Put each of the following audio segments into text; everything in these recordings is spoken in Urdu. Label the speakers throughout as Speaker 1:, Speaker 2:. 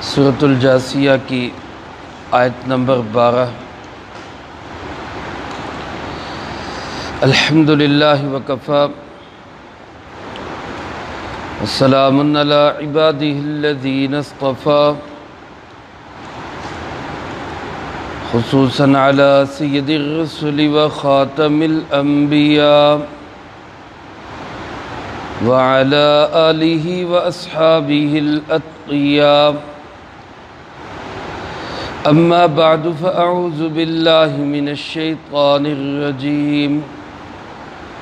Speaker 1: سورۃ الجاثیہ کی آیت نمبر 12۔ الحمد للہ وکفی وسلام علی عبادہ الذین اصطفی، خصوصاً علی سید الرسل وخاتم الانبیاء وعلى آلہ واصحابہ الاتقیاء، اما بعد فاعوذ باللہ من الشیطان الرجیم،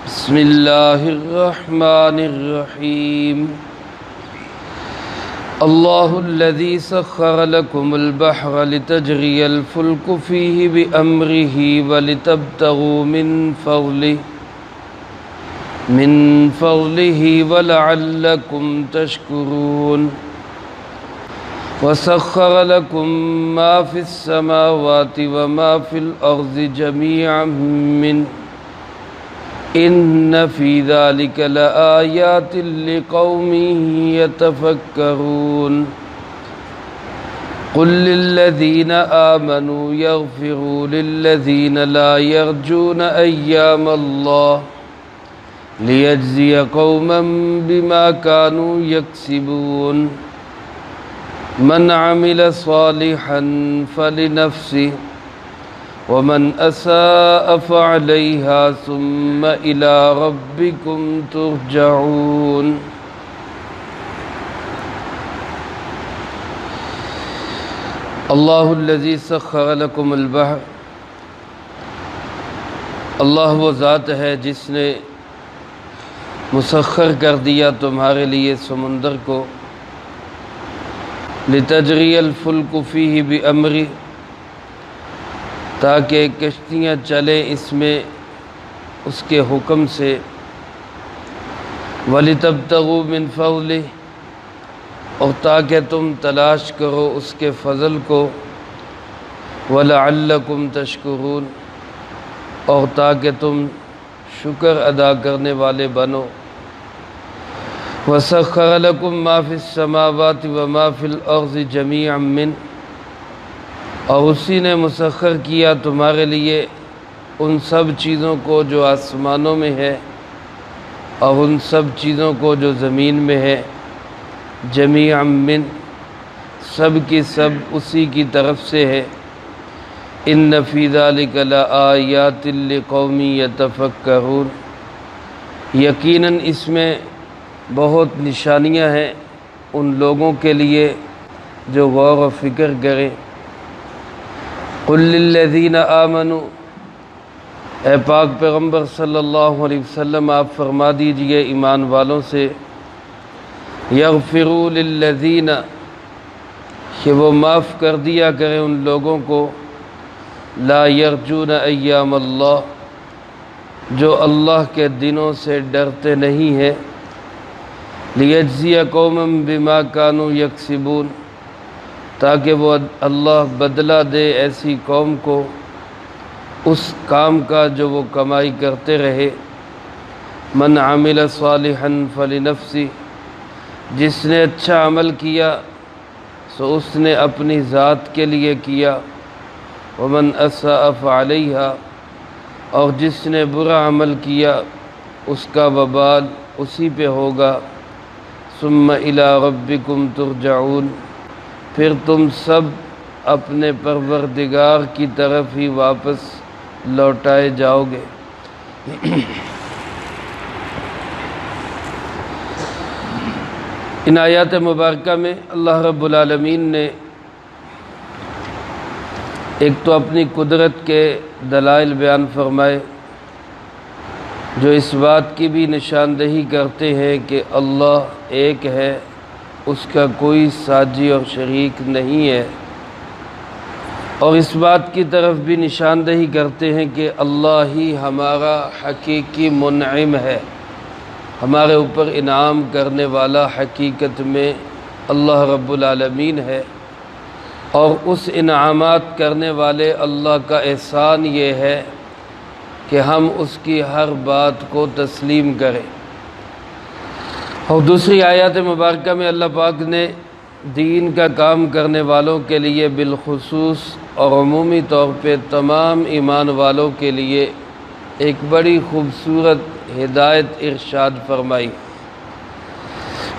Speaker 1: بسم اللہ الرحمن الرحیم۔ اللہ الذی سخر لکم البحر لتجری الفلک فیہ بأمرہ ولتبتغوا من فضلہ ولعلکم تشکرون۔ وسخر لكم ما في السماوات وما في الأرض جميعا منه إن في ذلك لآيات لقوم يتفكرون۔ قل للذين آمنوا يغفروا للذين لا يرجون أيام الله ليجزي قوما بما كانوا يكسبون۔ من عمل صالحا فلنفسه ومن أساء فعليها ثم إلى ربكم ترجعون۔ اللہ الذی سخر لکم البحر، اللہ وہ ذات ہے جس نے مسخر کر دیا تمہارے لیے سمندر کو، لتجری الفلک فیہ بامرہ، تاکہ کشتیاں چلیں اس میں اس کے حکم سے، ولتبتغوا من فضلہ، اور تاکہ تم تلاش کرو اس کے فضل کو، ولعلکم تشکرون، اور تاکہ تم شکر ادا کرنے والے بنو۔ وَسَخَّرَ لَكُم مَّا فِي السَّمَاوَاتِ وَمَا فِي الْأَرْضِ جَمِيعًا مِّنْهُ، اور اسی نے مسخر کیا تمہارے لیے ان سب چیزوں کو جو آسمانوں میں ہے اور ان سب چیزوں کو جو زمین میں ہے، جَمِيعًا مِّنْهُ، سب کی سب اسی کی طرف سے ہے۔ إِنَّ فِي ذَلِكَ لَآيَاتٍ لِقَوْمٍ يَتَفَكَّرُونَ، یقیناً اس میں بہت نشانیاں ہیں ان لوگوں کے لیے جو غور و فکر کریں۔ قل للذین آمنوا، اے پاک پیغمبر صلی اللہ علیہ وسلم آپ فرما دیجئے ایمان والوں سے، یغفروا للذین، کہ وہ معاف کر دیا کریں ان لوگوں کو، لا یرجون ایام اللہ، جو اللہ کے دنوں سے ڈرتے نہیں ہیں، لیجزی قوما بما كانوا یکسبون، تاکہ وہ اللہ بدلہ دے ایسی قوم کو اس کام کا جو وہ کمائی کرتے رہے۔ من عمل صالحا فلنفسہ، جس نے اچھا عمل کیا سو اس نے اپنی ذات کے لیے کیا، ومن اساء فعلیہا، اور جس نے برا عمل کیا اس کا وبال اسی پہ ہوگا۔ ثم الی ربکم ترجعون، پھر تم سب اپنے پروردگار کی طرف ہی واپس لوٹائے جاؤ گے۔ ان آیات مبارکہ میں اللہ رب العالمین نے ایک تو اپنی قدرت کے دلائل بیان فرمائے جو اس بات کی بھی نشاندہی کرتے ہیں کہ اللہ ایک ہے، اس کا کوئی ساجی اور شریک نہیں ہے، اور اس بات کی طرف بھی نشاندہی کرتے ہیں کہ اللہ ہی ہمارا حقیقی منعم ہے، ہمارے اوپر انعام کرنے والا حقیقت میں اللہ رب العالمین ہے، اور اس انعامات کرنے والے اللہ کا احسان یہ ہے کہ ہم اس کی ہر بات کو تسلیم کریں۔ اور دوسری آیات مبارکہ میں اللہ پاک نے دین کا کام کرنے والوں کے لیے بالخصوص اور عمومی طور پہ تمام ایمان والوں کے لیے ایک بڑی خوبصورت ہدایت ارشاد فرمائی۔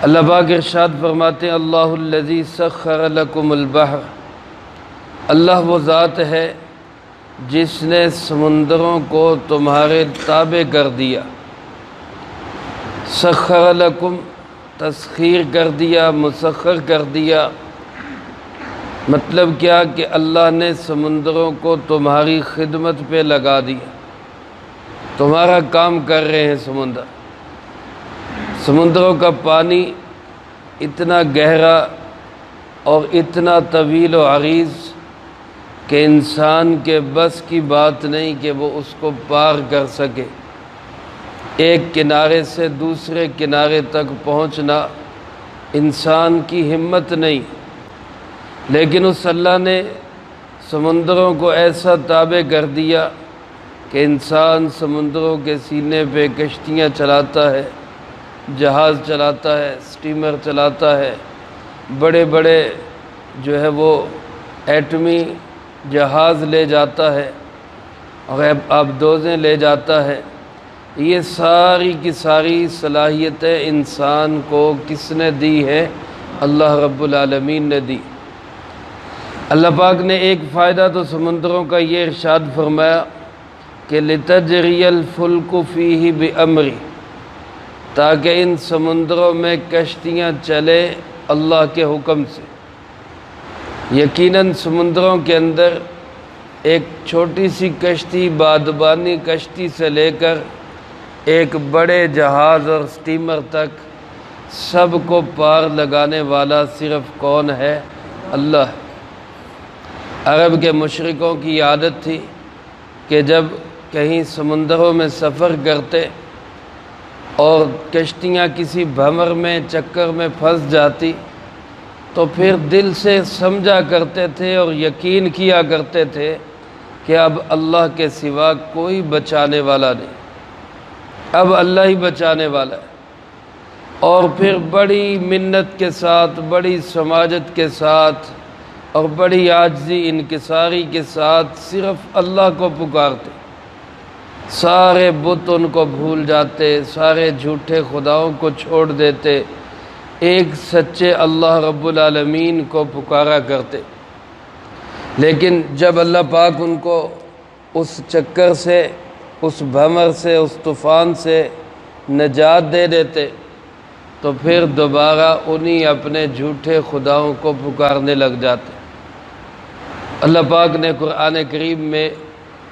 Speaker 1: اللہ پاک ارشاد فرماتے ہیں اللہ الذی سخر لکم البحر، اللہ وہ ذات ہے جس نے سمندروں کو تمہارے تابع کر دیا۔ سخر لکم تسخیر کر دیا، مسخر کر دیا، مطلب کیا کہ اللہ نے سمندروں کو تمہاری خدمت پہ لگا دیا، تمہارا کام کر رہے ہیں سمندر۔ سمندروں کا پانی اتنا گہرا اور اتنا طویل و عریض کہ انسان کے بس کی بات نہیں کہ وہ اس کو پار کر سکے۔ ایک کنارے سے دوسرے کنارے تک پہنچنا انسان کی ہمت نہیں، لیکن اس اللہ نے سمندروں کو ایسا تابع کر دیا کہ انسان سمندروں کے سینے پہ کشتیاں چلاتا ہے، جہاز چلاتا ہے، سٹیمر چلاتا ہے، بڑے بڑے جو ہے وہ ایٹمی جہاز لے جاتا ہے اور آبدوزیں لے جاتا ہے۔ یہ ساری کی ساری صلاحیتیں انسان کو کس نے دی ہے؟ اللہ رب العالمین نے دی۔ اللہ پاک نے ایک فائدہ تو سمندروں کا یہ ارشاد فرمایا کہ لِتَجْرِيَ الْفُلْكُ فِيهِ بِأَمْرِهِ، تاکہ ان سمندروں میں کشتیاں چلے اللہ کے حکم سے۔ یقیناً سمندروں کے اندر ایک چھوٹی سی کشتی، بادبانی کشتی سے لے کر ایک بڑے جہاز اور سٹیمر تک سب کو پار لگانے والا صرف کون ہے؟ اللہ۔ عرب کے مشرکوں کی عادت تھی کہ جب کہیں سمندروں میں سفر کرتے اور کشتیاں کسی بھنور میں چکر میں پھنس جاتی تو پھر دل سے سمجھا کرتے تھے اور یقین کیا کرتے تھے کہ اب اللہ کے سوا کوئی بچانے والا نہیں، اب اللہ ہی بچانے والا ہے، اور پھر بڑی منت کے ساتھ، بڑی سماجت کے ساتھ اور بڑی عاجزی انکساری کے ساتھ صرف اللہ کو پکارتے، سارے بت ان کو بھول جاتے، سارے جھوٹے خداؤں کو چھوڑ دیتے، ایک سچے اللہ رب العالمین کو پکارا کرتے۔ لیکن جب اللہ پاک ان کو اس چکر سے، اس بھنور سے، اس طوفان سے نجات دے دیتے تو پھر دوبارہ انہی اپنے جھوٹے خداؤں کو پکارنے لگ جاتے۔ اللہ پاک نے قرآن کریم میں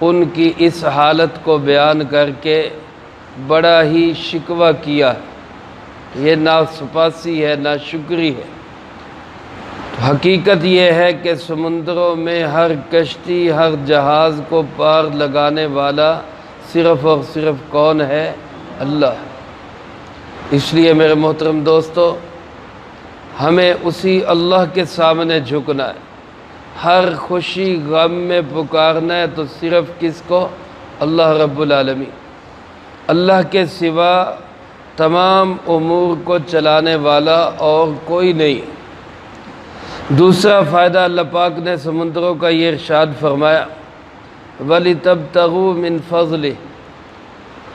Speaker 1: ان کی اس حالت کو بیان کر کے بڑا ہی شکوہ کیا ہے، یہ ناسپاسی ہے، ناشکری ہے۔ حقیقت یہ ہے کہ سمندروں میں ہر کشتی، ہر جہاز کو پار لگانے والا صرف اور صرف کون ہے؟ اللہ۔ اس لیے میرے محترم دوستو، ہمیں اسی اللہ کے سامنے جھکنا ہے، ہر خوشی غم میں پکارنا ہے تو صرف کس کو؟ اللہ رب العالمین۔ اللہ کے سوا تمام امور کو چلانے والا اور کوئی نہیں۔ دوسرا فائدہ اللہ پاک نے سمندروں کا یہ ارشاد فرمایا وَلِتَبْتَغُوا مِنْ فَضْلِهِ،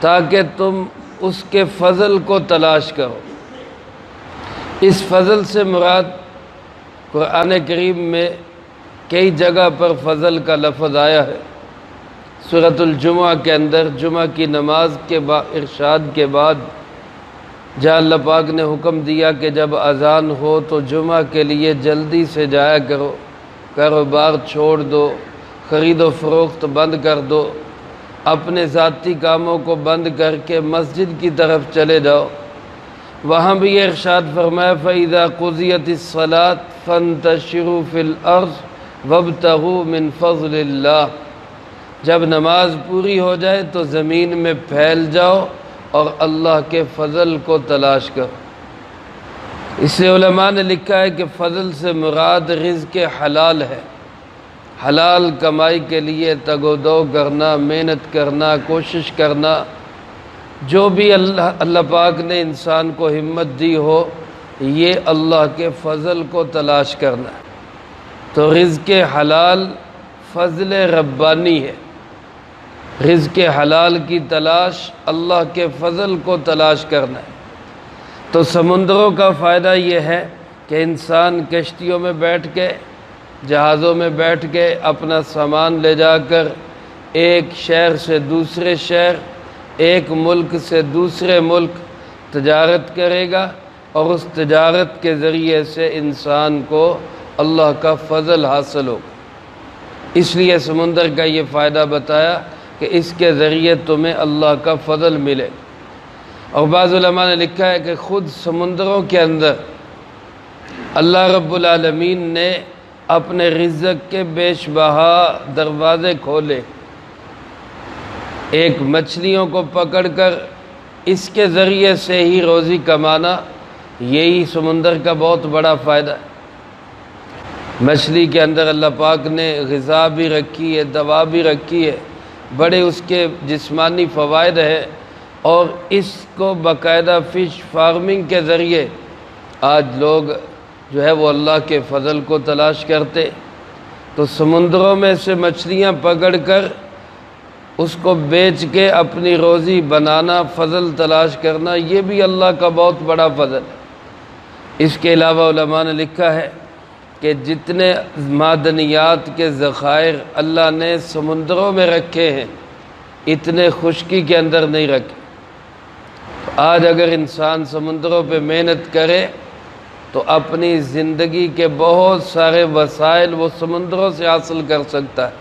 Speaker 1: تاکہ تم اس کے فضل کو تلاش کرو۔ اس فضل سے مراد قرآن کریم میں کئی جگہ پر فضل کا لفظ آیا ہے۔ سورۃ الجمعہ کے اندر جمعہ کی نماز کے ارشاد کے بعد جہاں اللہ پاک نے حکم دیا کہ جب اذان ہو تو جمعہ کے لیے جلدی سے جایا کرو، کاروبار چھوڑ دو، خرید و فروخت بند کر دو، اپنے ذاتی کاموں کو بند کر کے مسجد کی طرف چلے جاؤ، وہاں بھی یہ ارشاد فرمایا فَإِذَا قُضِيَتِ الصَّلَاةُ فَانتَشِرُوا فِي الْأَرْضِ وَابْتَغُوا مِنْ فَضْلِ اللَّهِ، جب نماز پوری ہو جائے تو زمین میں پھیل جاؤ اور اللہ کے فضل کو تلاش کرو۔ اس لیے علماء نے لکھا ہے کہ فضل سے مراد رزق حلال ہے، حلال کمائی کے لیے تگ و دو کرنا، محنت کرنا، کوشش کرنا، جو بھی اللہ پاک نے انسان کو ہمت دی ہو یہ اللہ کے فضل کو تلاش کرنا ہے۔ تو رزق حلال فضل ربانی ہے، رزق حلال کی تلاش اللہ کے فضل کو تلاش کرنا ہے۔ تو سمندروں کا فائدہ یہ ہے کہ انسان کشتیوں میں بیٹھ کے، جہازوں میں بیٹھ کے اپنا سامان لے جا کر ایک شہر سے دوسرے شہر، ایک ملک سے دوسرے ملک تجارت کرے گا، اور اس تجارت کے ذریعے سے انسان کو اللہ کا فضل حاصل ہوگا۔ اس لیے سمندر کا یہ فائدہ بتایا کہ اس کے ذریعے تمہیں اللہ کا فضل ملے۔ اور بعض علماء نے لکھا ہے کہ خود سمندروں کے اندر اللہ رب العالمین نے اپنے رزق کے بیش بہا دروازے کھولے۔ ایک مچھلیوں کو پکڑ کر اس کے ذریعے سے ہی روزی کمانا، یہی سمندر کا بہت بڑا فائدہ ہے۔ مچھلی کے اندر اللہ پاک نے غذا بھی رکھی ہے، دوا بھی رکھی ہے، بڑے اس کے جسمانی فوائد ہے، اور اس کو باقاعدہ فش فارمنگ کے ذریعے آج لوگ جو ہے وہ اللہ کے فضل کو تلاش کرتے۔ تو سمندروں میں سے مچھلیاں پکڑ کر اس کو بیچ کے اپنی روزی بنانا، فضل تلاش کرنا، یہ بھی اللہ کا بہت بڑا فضل ہے۔ اس کے علاوہ علماء نے لکھا ہے کہ جتنے معدنیات کے ذخائر اللہ نے سمندروں میں رکھے ہیں، اتنے خشکی کے اندر نہیں رکھے۔ آج اگر انسان سمندروں پہ محنت کرے تو اپنی زندگی کے بہت سارے وسائل وہ سمندروں سے حاصل کر سکتا ہے۔